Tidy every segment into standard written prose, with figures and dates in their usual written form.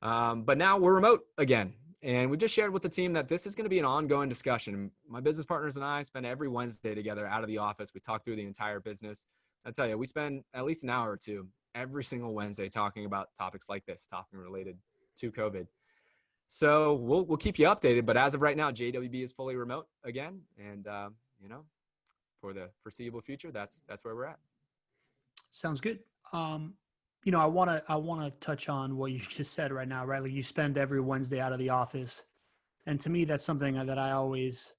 But now we're remote again. And we just shared with the team that this is going to be an ongoing discussion. My business partners and I spend every Wednesday together out of the office. We talk through the entire business. I tell you, we spend at least an hour or two every single Wednesday talking about topics like this, topic related to COVID. So we'll keep you updated. But as of right now, JWB is fully remote again. And, for the foreseeable future, that's where we're at. Sounds good. I want to touch on what you just said right now, right? Like you spend every Wednesday out of the office. And to me, that's something that I always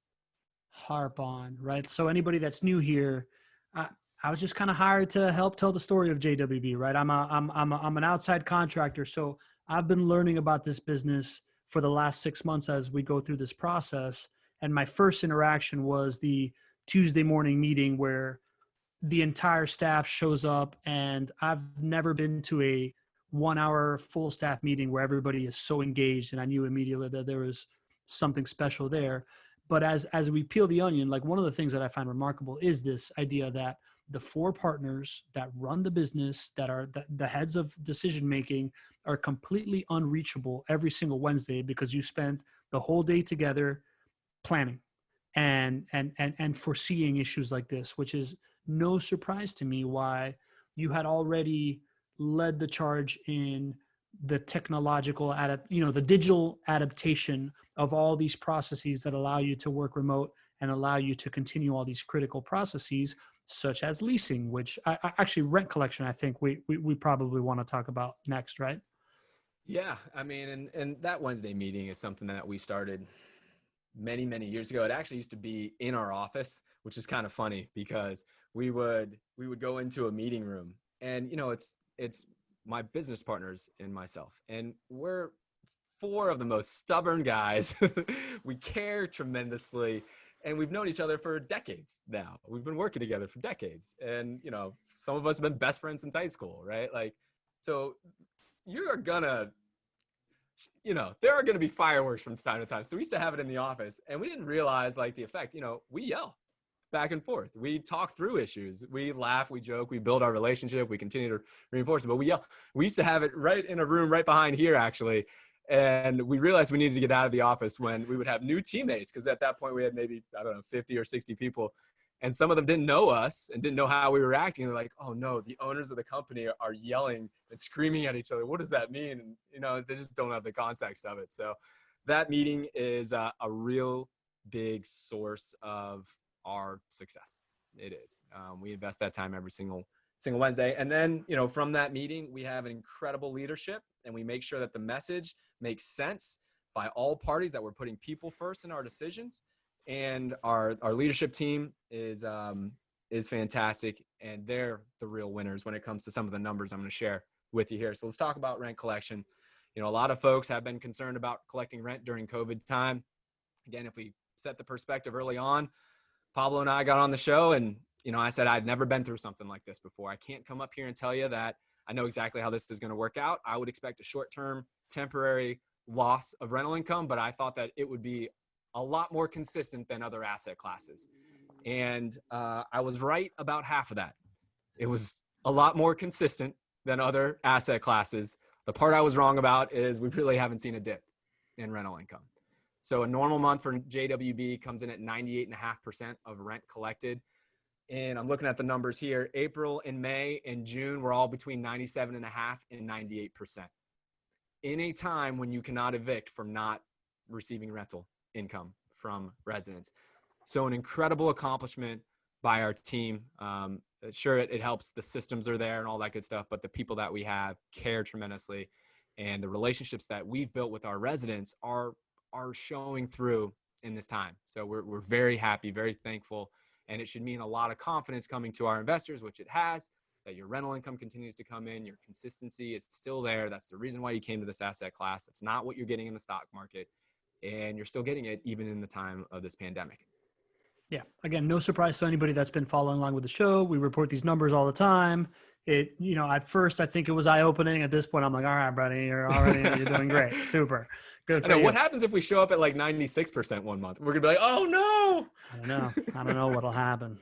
harp on, right? So anybody that's new here, I was just kind of hired to help tell the story of JWB, right? I'm an outside contractor. So I've been learning about this business for the last 6 months as we go through this process. And my first interaction was the Tuesday morning meeting where the entire staff shows up, and I've never been to a 1 hour full staff meeting where everybody is so engaged. And I knew immediately that there was something special there. But as we peel the onion, like one of the things that I find remarkable is this idea that the 4 partners that run the business, that are the heads of decision-making, are completely unreachable every single Wednesday because you spend the whole day together planning and foreseeing issues like this, which is no surprise to me why you had already led the charge in the technological the digital adaptation of all these processes that allow you to work remote and allow you to continue all these critical processes, such as leasing, which actually rent collection, I think we probably want to talk about next, right? Yeah. I mean, and that Wednesday meeting is something that we started many, many years ago. It actually used to be in our office, which is kind of funny because we would go into a meeting room and, it's my business partners and myself, and we're 4 of the most stubborn guys. We care tremendously, and we've known each other for decades now. We've been working together for decades, and, some of us have been best friends since high school, right? Like, so there are going to be fireworks from time to time. So we used to have it in the office, and we didn't realize like the effect. We yell back and forth. We talk through issues. We laugh, we joke, we build our relationship. We continue to reinforce it, but we yell. We used to have it right in a room right behind here, actually. And we realized we needed to get out of the office when we would have new teammates. Cause at that point we had maybe, 50 or 60 people. And some of them didn't know us and didn't know how we were acting. They're like, oh no, the owners of the company are yelling and screaming at each other. What does that mean? And, they just don't have the context of it. So that meeting is a real big source of our success. It is. We invest that time every single Wednesday. And then, from that meeting, we have an incredible leadership, and we make sure that the message makes sense by all parties, that we're putting people first in our decisions. And our leadership team is fantastic, and they're the real winners when it comes to some of the numbers I'm going to share with you here. So let's talk about rent collection. A lot of folks have been concerned about collecting rent during COVID time. Again, if we set the perspective early on, Pablo and I got on the show, and I said I'd never been through something like this before. I can't come up here and tell you that I know exactly how this is going to work out. I would expect a short-term, temporary loss of rental income, but I thought that it would be a lot more consistent than other asset classes. And I was right about half of that. It was a lot more consistent than other asset classes. The part I was wrong about is we really haven't seen a dip in rental income. So a normal month for JWB comes in at 98.5% of rent collected. And I'm looking at the numbers here. April and May and June were all between 97.5% and 98%. In a time when you cannot evict from not receiving rental income from residents. So an incredible accomplishment by our team. Sure, it helps. The systems are there and all that good stuff, but the people that we have care tremendously. And the relationships that we've built with our residents are showing through in this time. So we're very happy, very thankful. And it should mean a lot of confidence coming to our investors, which it has, that your rental income continues to come in. Your consistency is still there. That's the reason why you came to this asset class. It's not what you're getting in the stock market. And you're still getting it even in the time of this pandemic. Yeah. Again, no surprise to anybody that's been following along with the show. We report these numbers all the time. At first I think it was eye-opening. At this point, I'm like, all right, buddy, you're doing great. Super. Good for you. What happens if we show up at like 96% one month? We're going to be like, oh no. I don't know what'll happen.